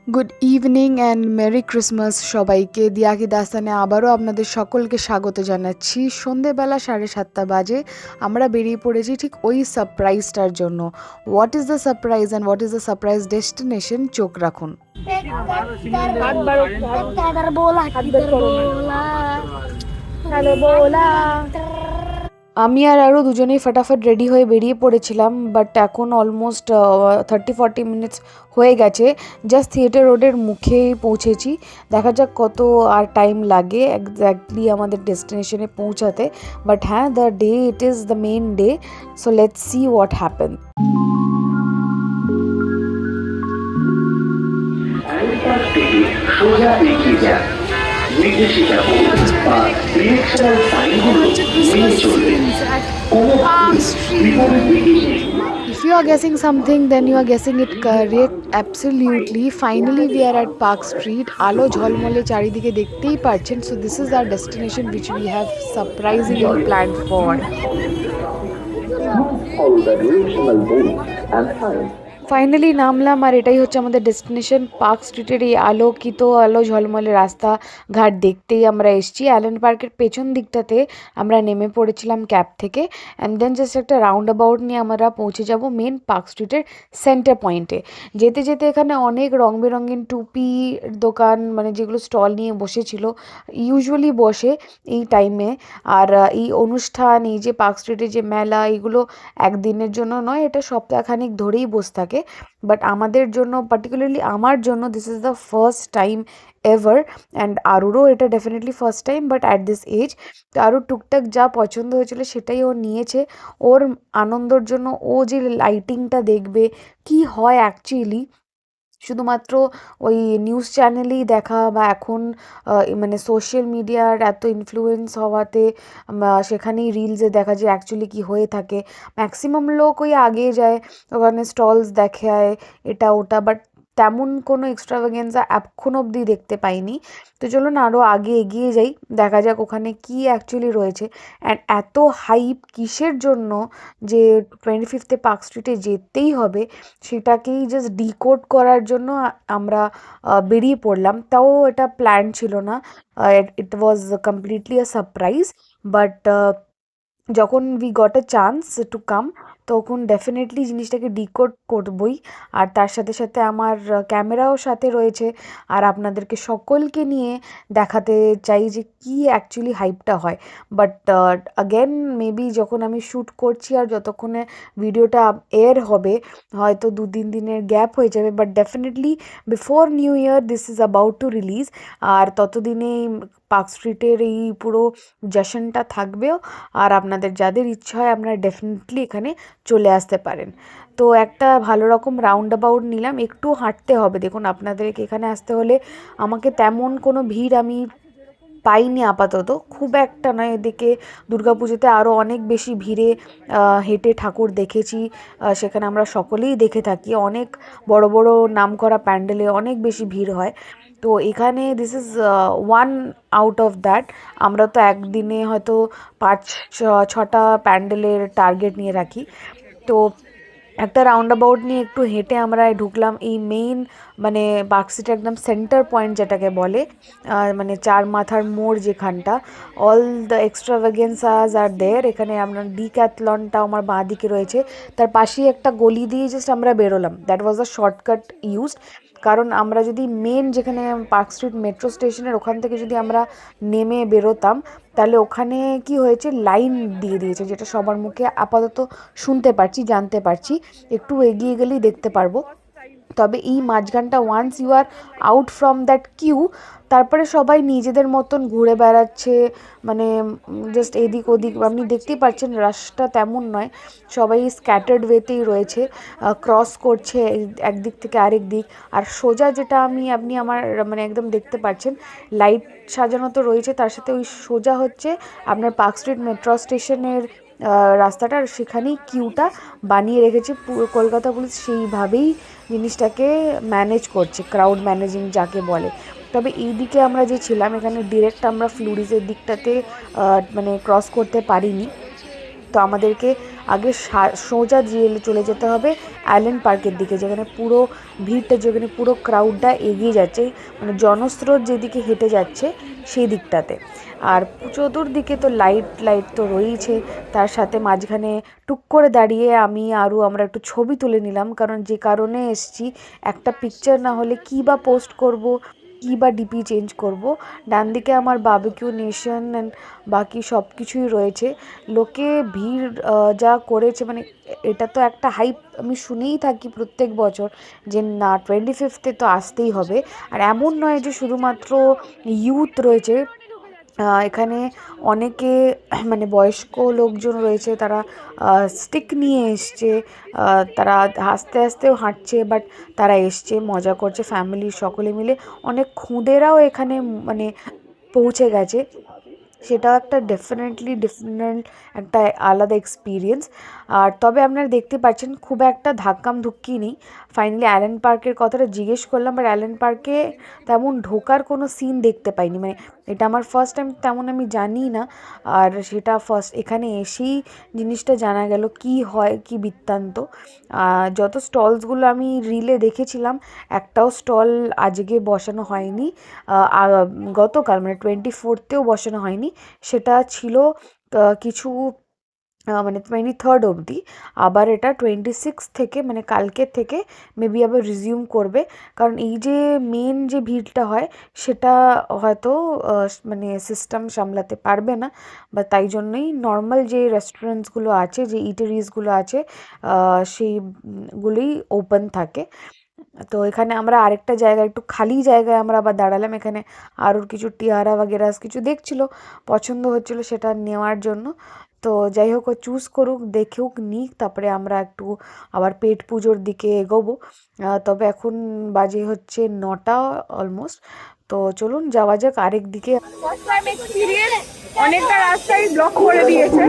Good evening and merry Christmas সবাইকে। দিয়া কি দাস্তানে আবারও আপনাদের সকলকে স্বাগত জানাচ্ছি। সন্ধেবেলা 7:30 বাজে আমরা বেরিয়ে পড়েছি ঠিক ওই সারপ্রাইজটার জন্য। What is the surprise and what is the surprise destination, চোখ রাখুন। আমি আর আরও দুজনেই ফটাফট রেডি হয়ে বেরিয়ে পড়েছিলাম, বাট এখন অলমোস্ট 30-40 মিনিটস হয়ে গেছে। জাস্ট থিয়েটার রোডের মুখেই পৌঁছেছি। দেখা যাক কত আর টাইম লাগে এক্স্যাক্টলি আমাদের ডেস্টিনেশনে পৌঁছাতে। বাট হ্যাঁ, the day it is the main day, so let's see what happen. সোজা এগিয়ে যান, নির্দেশিকা বা ডিরেকশনাল সাইনগুলো মেনে চলবেন। If you are guessing something, then you are guessing it correct. Absolutely. Finally, we are at Park Street. আলো ঝলমলে চারিদিকে দেখতেই পাচ্ছেন. So this is our destination which we have surprisingly planned for. Follow the directional board and sign. Finally নামলাম, আর এটাই হচ্ছে আমাদের destination. Park স্ট্রিটের এই আলোকিত আলো ঝলমলে রাস্তাঘাট দেখতেই আমরা এসেছি। অ্যালেন পার্কের পেছন দিকটাতে আমরা নেমে পড়েছিলাম ক্যাব থেকে, অ্যান্ড দেন জাস্ট একটা রাউন্ড অ্যাবাউট নিয়ে আমরা পৌঁছে যাব মেন পার্ক স্ট্রিটের সেন্টার পয়েন্টে। যেতে যেতে এখানে অনেক রং বেরঙিন টুপি দোকান, মানে যেগুলো স্টল নিয়ে বসেছিল, ইউজুয়ালি বসে এই টাইমে। আর এই অনুষ্ঠান, এই যে পার্ক স্ট্রিটের যে মেলা, এগুলো একদিনের জন্য নয়, এটা সপ্তাহখানিক ধরেই বসে থাকে। বাট আমাদের জন্য, পার্টিকুলারলি আমার জন্য, this is the first time ever, and আরুরও এটা definitely first time. But at this age আরও টুকটাক যা পছন্দ হয়েছিল সেটাই ও নিয়েছে। ওর আনন্দর জন্য ও যে লাইটিংটা দেখবে কি হয় অ্যাকচুয়ালি, শুধুমাত্র ওই নিউজ চ্যানেলেই দেখা বা এখন মানে সোশ্যাল মিডিয়ার এত ইনফ্লুয়েন্স হওয়াতে সেখানেই রিলসে দেখা যায় অ্যাকচুয়ালি কী হয়ে থাকে। ম্যাক্সিমাম লোক ওই আগে যায়, ওখানে স্টলস দেখায় এটা ওটা, বাট তেমন কোনো এক্সট্রাভাগেন্সা এখনো অবধি দেখতে পাইনি। তো চলুন আরও আগে এগিয়ে যাই, দেখা যাক ওখানে কি অ্যাকচুয়ালি রয়েছে। অ্যান্ড এত হাইপ কিসের জন্য যে 25th পার্ক স্ট্রিটে যেতেই হবে, সেটাকেই জাস্ট ডিকোড করার জন্য আমরা বেরিয়ে পড়লাম। তাও এটা প্ল্যান ছিল না, it was completely a surprise. But যখন we got a chance to come, তখন ডেফিনেটলি জিনিসটাকে ডিকোড করবই। আর তার সাথে সাথে আমার ক্যামেরাও সাথে রয়েছে, আর আপনাদেরকে সকলকে নিয়ে দেখাতে চাই যে কী অ্যাকচুয়ালি হাইপটা হয়। বাট আগেন মেবি যখন আমি শ্যুট করছি আর যতক্ষণে ভিডিওটা এয়ার হবে, হয়তো 2-3 দিনের গ্যাপ হয়ে যাবে, but definitely before new year this is about to release. আর ততদিনেই পার্ক স্ট্রিটের এই পুরো জশনটা থাকবেও। আর আপনাদের যাদের ইচ্ছা হয় আপনারা ডেফিনেটলি এখানে চলে আসতে পারেন। তো একটা ভালো রকম রাউন্ড অ্যাবাউট নিলাম, একটু হাঁটতে হবে। দেখুন, আপনাদেরকে এখানে আসতে হলে আমাকে তেমন কোনো ভিড় আমি পাইনি আপাতত, খুব একটা নয়। এদিকে দুর্গাপুজোতে আরও অনেক বেশি ভিড়ে হেঁটে ঠাকুর দেখেছি, সেখানে আমরা সকলেই দেখে থাকি, অনেক বড় বড় নামকরা প্যান্ডেলে অনেক বেশি ভিড় হয়। তো এখানে this is one out of that. আমরা তো একদিনে হয়তো 5-6টা প্যান্ডেলের টার্গেট নিয়ে রাখি। তো একটা রাউন্ড অ্যাবাউট নিয়ে একটু হেঁটে আমরা ঢুকলাম এই মেইন, মানে পার্ক স্ট্রিটের একদম সেন্টার পয়েন্ট যেটাকে বলে, মানে চার মাথার মোড় যেখানটা। অল দ্য এক্সট্রাভেগেন্সাস আর দেয়ার। এখানে আপনার ডিক্যাথলনটা আমার বাঁ দিকে রয়েছে, তার পাশেই একটা গলি দিয়ে জাস্ট আমরা বেরোলাম। That was a shortcut used, কারণ আমরা যদি মেন যেখানে পার্ক স্ট্রিট মেট্রো স্টেশনের ওখান থেকে যদি আমরা নেমে বেরোতাম, তাহলে ওখানে কি হয়েছে, লাইন দিয়ে দিয়েছে, যেটা সবার মুখে আপাতত শুনতে পারছি, জানতে পারছি। একটু এগিয়ে গেলেই দেখতে পারবো। তবে এই মাঝখানটা, once you are out from that queue, তারপরে সবাই নিজেদের মতন ঘুরে বেড়াচ্ছে, মানে জাস্ট এদিক ওদিক। আপনি দেখতেই পাচ্ছেন রাশটা তেমন নয়, সবাই স্ক্যাটার্ড ওয়েতেই রয়েছে, ক্রস করছে একদিক থেকে আরেক দিক। আর সোজা যেটা আপনি আমার মানে একদম দেখতে পাচ্ছেন, লাইট সাজানো তো রয়েছে, তার সাথে ওই সোজা হচ্ছে আপনার পার্ক স্ট্রিট মেট্রো স্টেশনের রাস্তাটা, আর সেখানেই কিউটা বানিয়ে রেখেছে কলকাতা পুলিশ। সেইভাবেই জিনিসটাকে ম্যানেজ করছে, ক্রাউড ম্যানেজিং যাকে বলে। তবে এই দিকে আমরা যে ছিলাম, এখানে ডিরেক্ট আমরা ফ্লুরিজের দিকটাতে মানে ক্রস করতে পারিনি। তো আমাদেরকে আগে সোজা চলে যেতে হবে আইল্যান্ড পার্কের দিকে, যেখানে পুরো ভিড়টা, যেখানে পুরো ক্রাউডটা এগিয়ে যাচ্ছে, মানে জনস্রোত যেদিকে হেঁটে যাচ্ছে সেই দিকটাতে। আর চতুর্দিকে তো লাইট তো রয়েইছে, তার সাথে মাঝখানে টুক করে দাঁড়িয়ে আমরা একটু ছবি তুলে নিলাম, কারণ যে কারণে এসছি একটা পিকচার না হলে কী বা পোস্ট করব, কী বা ডিপি চেঞ্জ করব। ডান দিকে আমার বারবিকিউ নেশন অ্যান্ড বাকি সব কিছুই রয়েছে। লোকে ভিড় যা করেছে, মানে এটা তো একটা হাইপ আমি শুনেই থাকি প্রত্যেক বছর যে না 25th তো আসতেই হবে। আর এমন নয় যে শুধুমাত্র ইউথ রয়েছে এখানে, অনেকে মানে বয়স্ক লোকজন রয়েছে, তারা স্টিক নিয়ে এসছে, তারা হাসতে হাসতেও হাঁটছে, বাট তারা এসছে, মজা করছে ফ্যামিলির সকলে মিলে। অনেক খুদেরাও এখানে মানে পৌঁছে গেছে, সেটাও একটা ডেফিনেটলি ডিফারেন্ট একটা আলাদা এক্সপিরিয়েন্স। আর তবে আপনারা দেখতে পাচ্ছেন খুব একটা ধাক্কাম ধুক্কি নেই। ফাইনালি আইল্যান্ড পার্কের কথাটা জিজ্ঞেস করলাম, বাট আইল্যান্ড পার্কে তেমন ঢোকার কোনো সিন দেখতে পাইনি, মানে এটা আমার ফার্স্ট টাইম, তেমন আমি জানি না। আর সেটা ফার্স্ট এখানে এসেই জিনিসটা জানা গেল কি হয়, কি বৃত্তান্ত। যত স্টলসগুলো আমি রিলে দেখেছিলাম, একটাও স্টল আজকে বসানো হয়নি, গতকাল মানে 24th বসানো হয়নি, সেটা ছিল কিছু মানে 23rd অবধি। আবার এটা 26 থেকে মানে কালকের থেকে মেবি আবার রিজিউম করবে, কারণ এই যে মেন যে ভিড়টা হয় সেটা হয়তো মানে সিস্টেম সামলাতে পারবে না, বা তাই জন্যই নর্মাল যে রেস্টুরেন্টসগুলো আছে, যে ইটারিজগুলো আছে, সেইগুলোই ওপেন থাকে। তো এখানে আমরা আরেকটা জায়গায়, একটু খালি জায়গায় আমরা আবার দাঁড়ালাম, এখানে আরও কিছু টিয়ারা বাগেরা কিছু দেখছিল, পছন্দ হচ্ছিল সেটা নেওয়ার জন্য। তো যাই হোক, ও চুজ করুক, দেখুক, নিক, তারপরে আমরা একটু আবার পেট পুজোর দিকে এগোবো। তবে এখন বাজে হচ্ছে 9টা অলমোস্ট। তো চলুন যাওয়া যাক আরেক দিকে। ফার্স্ট টাইম এক্সপিরিয়েন্স, অনেকটা রাস্তায় ব্লক করে দিয়েছে,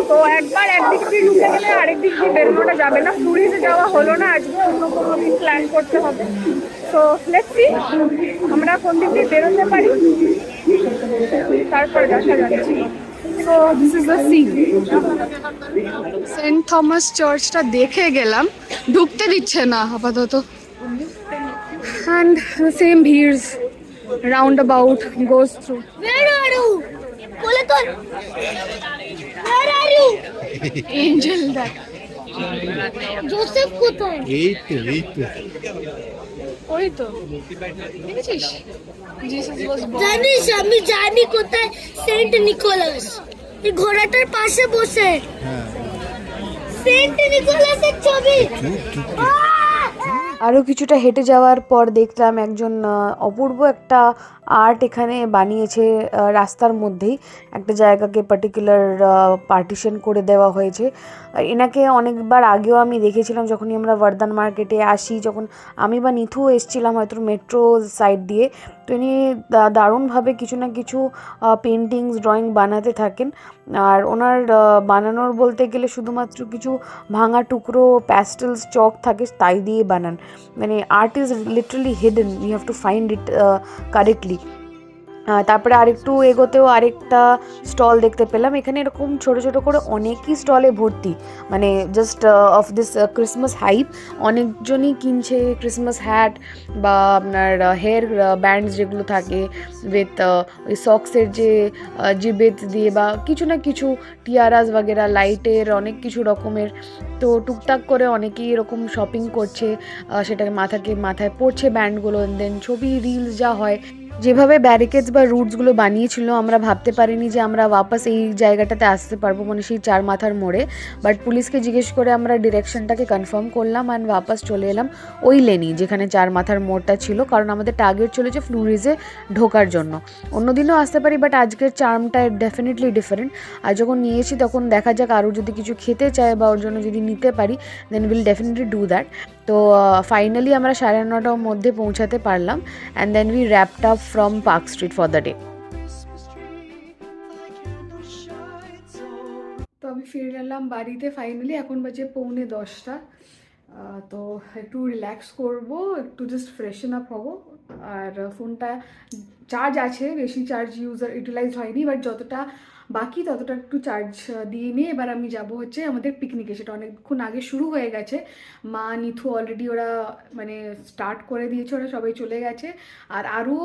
তো একবার একদিক দিয়ে ঢুকে গেলে আরেক দিক দিয়ে বেরোনোটা যাবে না। ট্যুরিস্টে যাওয়া হলো না আজকে, অন্য কোনো দিন প্ল্যান করতে হবে। তো লেটস সি আমরা কোন দিক দিয়ে বেরোতে পারি, তারপর দেখা যাচ্ছে। So this is the scene. Saint Thomas চার্চটা দেখে গেলাম, ঢুকতে দিচ্ছে না আপাতত, and the same ভিড়স roundabout goes through. Where are you? Kolator. Where are you? Angel that. Joseph কোথায়? এই তো ওই তো দেখেছিস, জিসাস ওয়াজ বর্ন। জানিস আমি জানি কোথায় সেন্ট নিকোলাস, এই ঘোড়াটার পাশে বসে। সেন্ট নিকোলাসের ছবি। আরও কিছুটা হেঁটে যাওয়ার পর দেখলাম একজন অপূর্ব একটা আর্ট এখানে বানিয়েছে, রাস্তার মধ্যেই একটা জায়গাকে পার্টিকুলার পার্টিশন করে দেওয়া হয়েছে। এনাকে অনেকবার আগেও আমি দেখেছিলাম, যখনই আমরা বর্ধমান মার্কেটে আসি, যখন আমি বা নিথু এসেছিলাম হয়তো মেট্রো সাইড দিয়ে। তো ইনি দারুণভাবে কিছু না কিছু পেন্টিংস, ড্রয়িং বানাতে থাকেন। আর ওনার বানানোর বলতে গেলে শুধুমাত্র কিছু ভাঙা টুকরো প্যাস্টেলস চক থাকে, তাই দিয়ে বানান। মানে art is literally hidden, you have to find it correctly. তারপরে আরেকটু এগোতেও আরেকটা স্টল দেখতে পেলাম, এখানে এরকম ছোটো ছোটো করে অনেকই স্টলে ভর্তি, মানে just of this Christmas hype. অনেকজনই কিনছে ক্রিসমাস হ্যাট বা আপনার হেয়ার ব্যান্ডস যেগুলো থাকে উইথ ওই সক্সের যে জিবেট দিয়ে, বা কিছু না কিছু টিয়ারাস বাগেরা, লাইটের অনেক কিছু রকমের। তো টুকটাক করে অনেকেই এরকম শপিং করছে, সেটাকে মাথায় পড়ছে ব্যান্ডগুলো, দেন ছবি রিলস যা হয়। যেভাবে ব্যারিকেডস বা রুটসগুলো বানিয়েছিল, আমরা ভাবতে পারিনি যে আমরা ওয়াপাস এই জায়গাটাতে আসতে পারবো, মানে সেই চার মাথার মোড়ে। বাট পুলিশকে জিজ্ঞেস করে আমরা ডিরেকশনটাকে কনফার্ম করলাম অ্যান্ড ওয়াপাস চলে এলাম ওই লেনই যেখানে চার মাথার মোড়টা ছিল, কারণ আমাদের টার্গেট চলেছে ফ্লুরিজে ঢোকার জন্য। অন্যদিনও আসতে পারি, বাট আজকের চার্মটা ডেফিনেটলি ডিফারেন্ট। আর যখন নিয়েছি তখন দেখা যাক, আরও যদি কিছু খেতে চায় বা ওর জন্য যদি নিতে পারি, then will definitely do that. তো ফাইনালি আমরা 9:30টার মধ্যে পৌঁছাতে পারলাম, and then we wrapped up from Park Street for the day. তো আমি ফিরে এলাম বাড়িতে ফাইনালি, এখন বাজে 9:45। তো একটু রিল্যাক্স করব, একটু জাস্ট ফ্রেশন আপ হবো। আর ফোনটা চার্জ আছে, বেশি চার্জ ইউটিলাইজ হয়নি, বাট যতটা বাকি ততটা একটু চার্জ দিয়ে নিয়ে এবার আমি যাব হচ্ছে আমাদের পিকনিকে। সেটা অনেকক্ষণ আগে শুরু হয়ে গেছে। মা নিথু অলরেডি ওরা মানে স্টার্ট করে দিয়েছে, ওরা সবাই চলে গেছে। আর আরও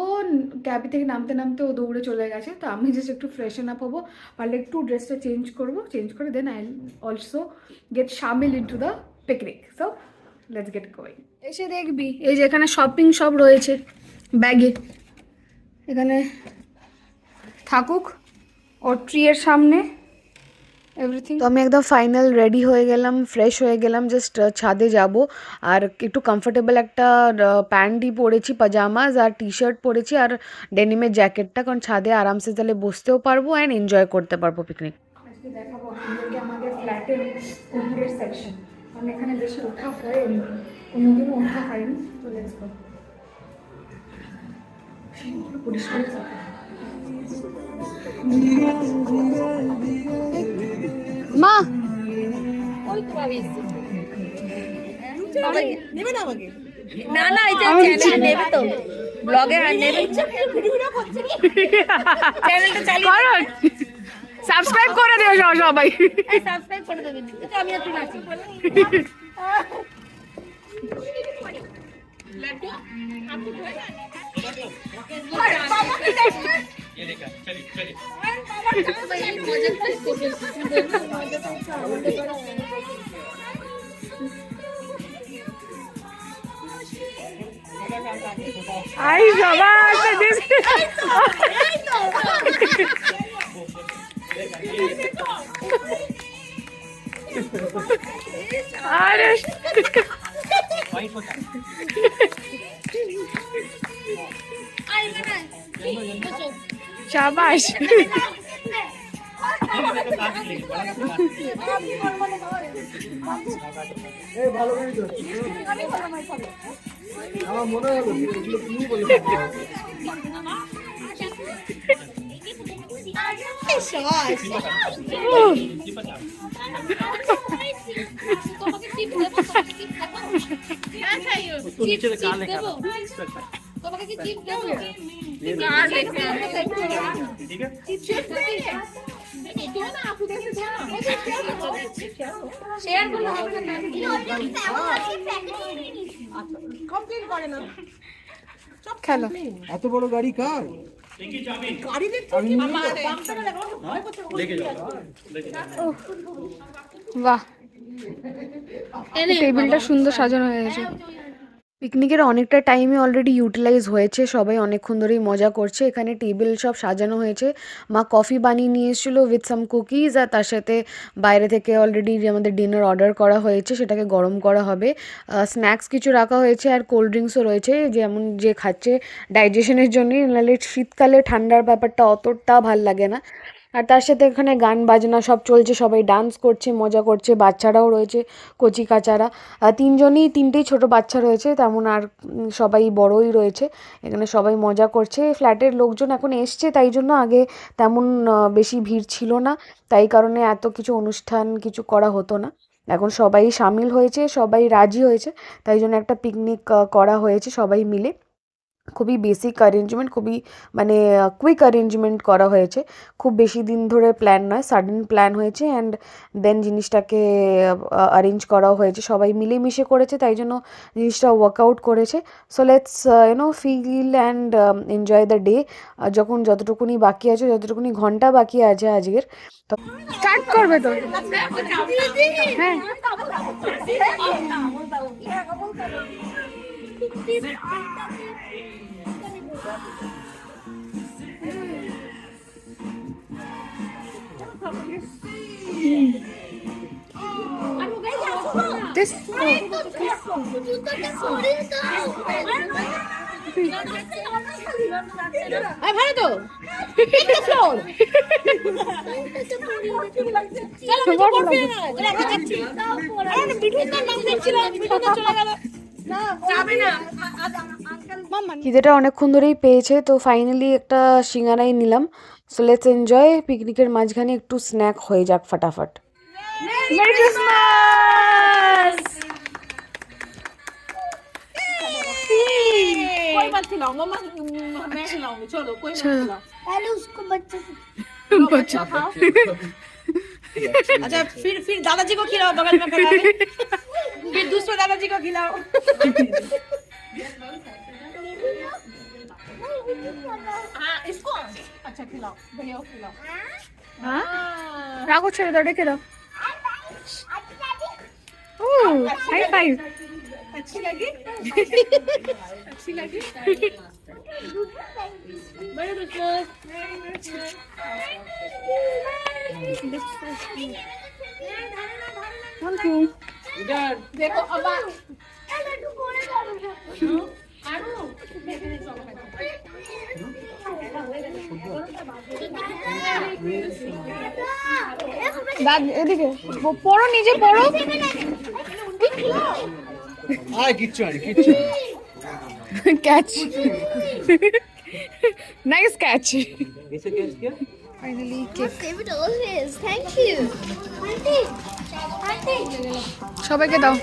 ক্যাবি থেকে নামতে নামতে ও দৌড়ে চলে গেছে। তো আমি জাস্ট একটু ফ্রেশন আপ হবো, পারলে একটু ড্রেসটা চেঞ্জ করবো, চেঞ্জ করে দেন আই অলসো গেট শামিল in to the picnic. So let's get going. এসে দেখবি এই যে এখানে শপিং সব রয়েছে ব্যাগে, এখানে থাকুক ওর ট্রিয়ের সামনে এভরিথিং। তো আমি একদম ফাইনাল রেডি হয়ে গেলাম, ফ্রেশ হয়ে গেলাম, জাস্ট ছাদে যাব। আর একটু কমফোর্টেবল একটা প্যান্টই পরেছি, পাজামাজ আর টি শার্ট পরেছি আর ডেনিমের জ্যাকেটটা, কারণ ছাদে আরামসে তাহলে বসতেও পারবো অ্যান্ড এনজয় করতে পারবো পিকনিক। আজকে দেখাবো আপনাদেরকে আমাদের ফ্ল্যাটের উপরের সেকশন, কারণ এখানে বেশি ওঠা হয়নি, কোনোদিনও ওঠা হয়নি। তো লেটস গো। পরিষ্কার থাকে। মা নেবে না আমাকে? না না, এই যে চ্যানেল নেবে তো, ব্লগে আর নেবে। চ্যানেলটা চালিয়ে করো, সাবস্ক্রাইব করে দিও সবাই। সাবস্ক্রাইব করে দেবেন, এটা আমি একটু নাচি। लड्डू आपको जो है बाबा की टेस्ट ये लेकर चलिए चलिए आई शाबाश दिस अरे शाबाश তোমাকে কি টিপ দেব? ঠিক আছে কেউ না আপু দেখে শেয়ার করলে হবে না, কমপ্লিট করে না সব খেলো। এত বড় গাড়ি কার? গাড়ি দেখতে বাহ, টেবিলটা সুন্দর সাজানো হয়েছে। পিকনিকের অনেকটা টাইমই অলরেডি ইউটিলাইজ হয়েছে, সবাই অনেকক্ষণ ধরেই মজা করছে। এখানে টেবিল সব সাজানো হয়েছে, মা কফি বানিয়ে নিয়ে এসেছিলো উইথ সাম কুকিজ, আর তার সাথে বাইরে থেকে অলরেডি আমাদের ডিনার অর্ডার করা হয়েছে, সেটাকে গরম করা হবে। স্ন্যাক্স কিছু রাখা হয়েছে আর কোল্ড ড্রিঙ্কসও রয়েছে, যেমন যে খাচ্ছে ডাইজেশনের জন্যই, নাহলে শীতকালে ঠান্ডার ব্যাপারটা অতটা ভাল লাগে না। আর তার সাথে এখানে গান বাজনা সব চলছে, সবাই ডান্স করছে, মজা করছে, বাচ্চারাও রয়েছে, কচি কাচারা। তিনটেই ছোট বাচ্চা রয়েছে, তেমন আর সবাই বড়ই রয়েছে। এখানে সবাই মজা করছে। ফ্ল্যাটের লোকজন এখন এসছে, তাই জন্য আগে তেমন বেশি ভিড় ছিল না, তাই কারণে এত কিছু অনুষ্ঠান কিছু করা হতো না। এখন সবাই সামিল হয়েছে, সবাই রাজি হয়েছে, তাই জন্য একটা পিকনিক করা হয়েছে সবাই মিলে। খুবই বেসিক অ্যারেঞ্জমেন্ট, খুবই মানে কুইক অ্যারেঞ্জমেন্ট করা হয়েছে, খুব বেশি দিন ধরে প্ল্যান নয়, সাডেন প্ল্যান হয়েছে অ্যান্ড দেন জিনিসটাকে অ্যারেঞ্জ করাও হয়েছে, সবাই মিলেমিশে করেছে, তাই জন্য জিনিসটা ওয়ার্কআউট করেছে। So let's feel and enjoy the day. যখন যতটুকুনি বাকি আছে, যতটুকুনি ঘন্টা বাকি আছে আজকের, তো স্টার্ট করবে তো। হ্যাঁ ভালো তো খিদেটা অনেকক্ষণ ধরেই পেয়েছে, তো ফাইনালি একটা সিঙ্গারাই নিলাম। So let's enjoy. পিকনিকের মাঝখানে একটু স্ন্যাক হয়ে যাক ফটাফট। Merry Christmas. कोई मत खिलाओ मम्मा, मैं खिलाऊंगी, चलो कोई मत खिलाओ। पहले उसको बच्चे अच्छा फिर दादाजी को खिलाओ, बगल में खड़ा है। फिर दूसरे दादाजी को खिलाओ। हाँ इसको अच्छा खिलाओ, भैया को खिलाओ। হ্যাঁ রাখো, ছেড়ে দাও, রেখে দাও। ও হাই ফাইভ। अच्छी लगी? अच्छी लगी? बड़े Christmas। Thank you. देखो अब দাদ এদিকে পড়ো, নিজে পড়ো। Catch, nice catch. Finally cake favorite always. Thank you. Auntie. Auntie. সবাইকে দাও।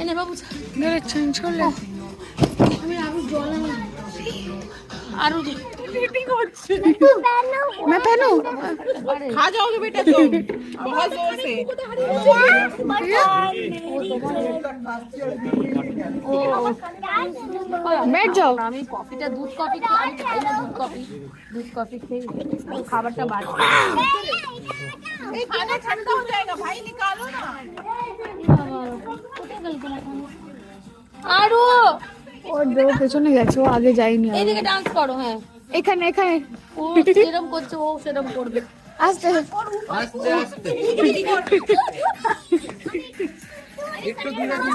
এনে বাবু মেরে চেঞ্জ করলে आरू जी मैं पहनूं? खा जाओगे बेटा तुम बहुत जोर से। बैठ जाओ। আমি কফিটা দুধ কফি আমি খাই না, দুধ কফি খেয়ে খাবারটা বাড়ি। এই খানা ঠান্ডা हो जाएगा भाई, निकालो ना। আরু ওর দেব পেছনে গেছে, ও আগে যায়নি। এইদিকে ডান্স করো। হ্যাঁ এখানে এখানে ও যেরকম করছে ও সেরকম করবে। আস্তে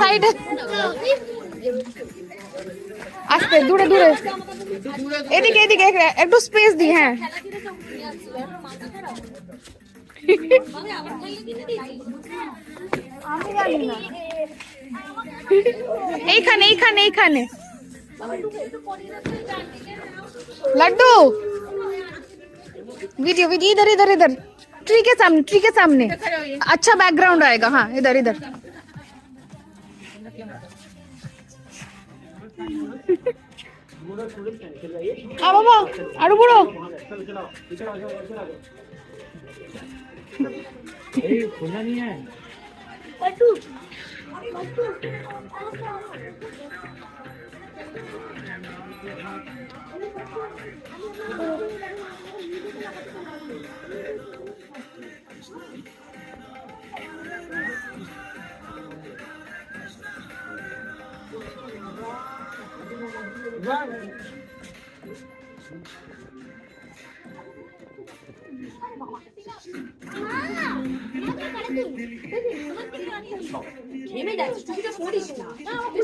সাইডে আস্তে, দূরে দূরে, এদিকে এদিকে একটু স্পেস দি। হ্যাঁ এইখানে এইখানে এইখানে लड्डू वीडियो वीडियो इधर इधर इधर ट्री के सामने अच्छा बैकग्राउंड आएगा। हाँ इधर इधर आ बाबा आरु बुड़ो ঘেমে যাচ্ছিস, তুই তো পড়িস না।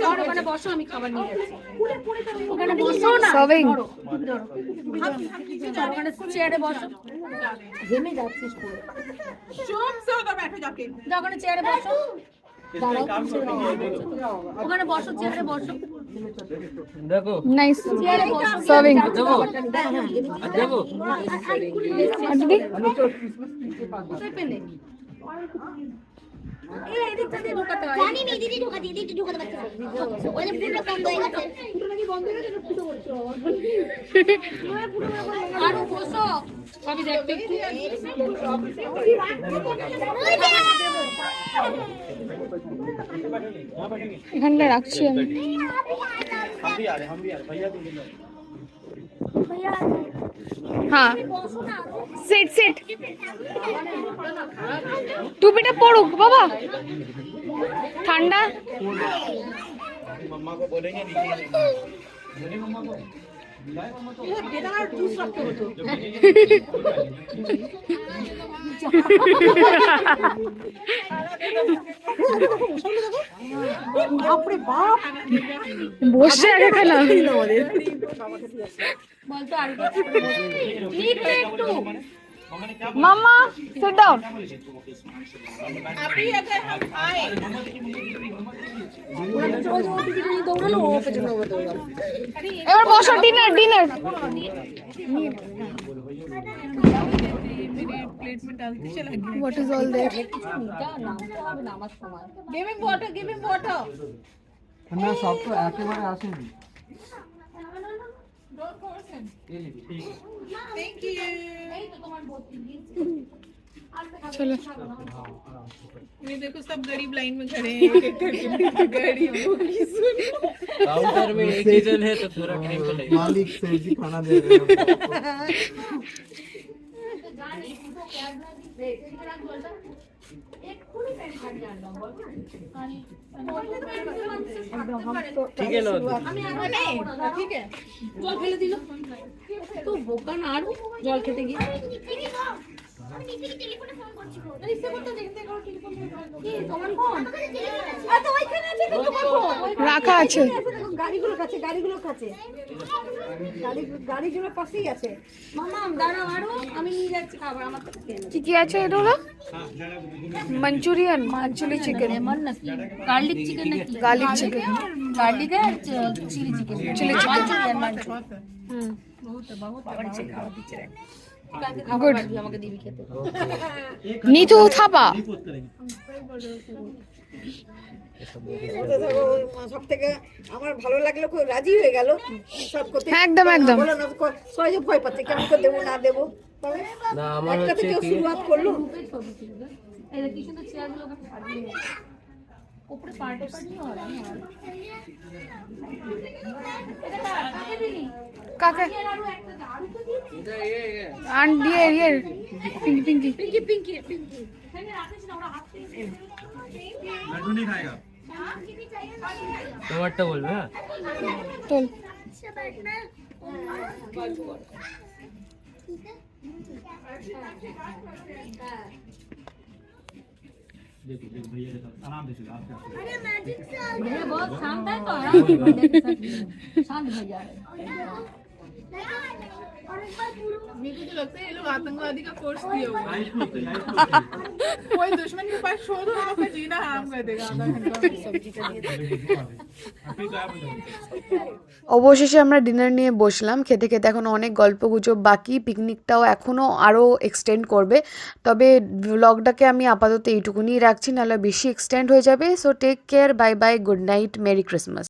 যাও ওখানে বসো, আমি খাবার নিয়ে যাচ্ছি। ওখানে বসো না, Serving. ধরো। যাও ওখানে চেয়ারে বসো। ঘেমে যাচ্ছিস পুরো। চুপ से उधर बैठो जाके। যাও ওখানে চেয়ারে বসো। দাঁড়াও, ওখানে বসো, চেয়ারে বসো। देखो नाइस চেয়ারে বসো। Serving. देखो কোথায় পেলে? এই এদিকটা দিয়ে ঢোকাতে হয়। জানি না দিদি ঢোকা দিয়ে দিদি ঢোকাতে পারছে ওই যে পুরো বন্ধ হয়ে গেছে। আরো বসো, আমি দেখতে একটু। এখানটা রাখছি আমি। हाँ সিট সিট টুপিটা পড়ুক বাবা, ঠান্ডা। मम्मा को बोलेंगे नीचे मम्मा को বেদার জুস রাখতে হতো। বাপরে বাপ, বসে আগে খেলা। বলতো আর একটু মাম্মা সিট ডাউন। अभी अगर हम आए दौड़ालो ও পেছনে দৌড়ালো। এবার বসো, dinner dinner. What is all that? Give him water, give him water. না সব তো একেবারে আসেনি चलो ये देखो सब गरीब लाइन में खड़े हैं एक-एक करके गरीबों की सुन काउंटर में एक ही जन है तो पूरा टाइम तो लगेगा मालिक सब्जी खाना दे रहे हो ठीक है ना ঠিক আছে জল ফেলে দিল তো বোকা না আরো জল খেতে গিয়ে আমি নিজেকে টেলিফোনে ফোন করছি রিসিভ করতে দেখতে করো টেলিফোন কি তোমার ফোন আচ্ছা ওইখানে আছে তো তোমার ফোন রাখা আছে গাড়িগুলোর কাছে গাড়িগুলোর পাশেই আছে মামা দাঁড়াও আরো আমি নিয়ে যাচ্ছি খাবার আমার কাছে খেয়ে কি কি আছে এটা হলো মাঞ্চুরিয়ান চিলি চিকেন লেমন নাকি গার্লিক চিকেন নাকি গার্লিক চিকেন গার্লিক আর chilli chicken chilli chicken Manchurian বাবার ইচ্ছে খাওয়া দিচ্ছে রে কালকে খাবার Good. বাড়বি আমাকে দিবি খেতে নিতু থাপা সব থেকে আমার ভালো লাগলো খুব রাজি হয়ে গেল সব করতে হ্যাঁ, একদম, একদম। বলো না সহজে ভয় পাচ্ছে কেমন করে দেবো না দেবো তবে না আমার একটা হচ্ছে থেকে কি শুরুয়াত করলো এই কি সুন্দর চেয়ারগুলো ওখানে সাজিয়ে উপরে পার্টি হয় কাকে আন্ট দিয়ে পিঙ্কি পিঙ্কি তোমারটা বলবে হ্যাঁ চল अरे मैजिक से आ ये बहुत शांत है तो आराम से भैया के साथ शांत भैया है और इस बार पूरा मेरे को तो लगता है ये लोग आतंकवादी का कोर्स किए हुए हैं कोई दुश्मन के पास शोध हो तो फिर जीना हराम कर देगा आधा घंटा অবশেষে আমরা ডিনার নিয়ে বসলাম খেতে খেতে এখন অনেক গল্পগুজব বাকি পিকনিকটাও এখনও আরও এক্সটেন্ড করবে তবে ব্লগটাকে আমি আপাতত এইটুকুনি রাখছি নাহলে বেশি এক্সটেন্ড হয়ে যাবে so take care bye bye good night merry Christmas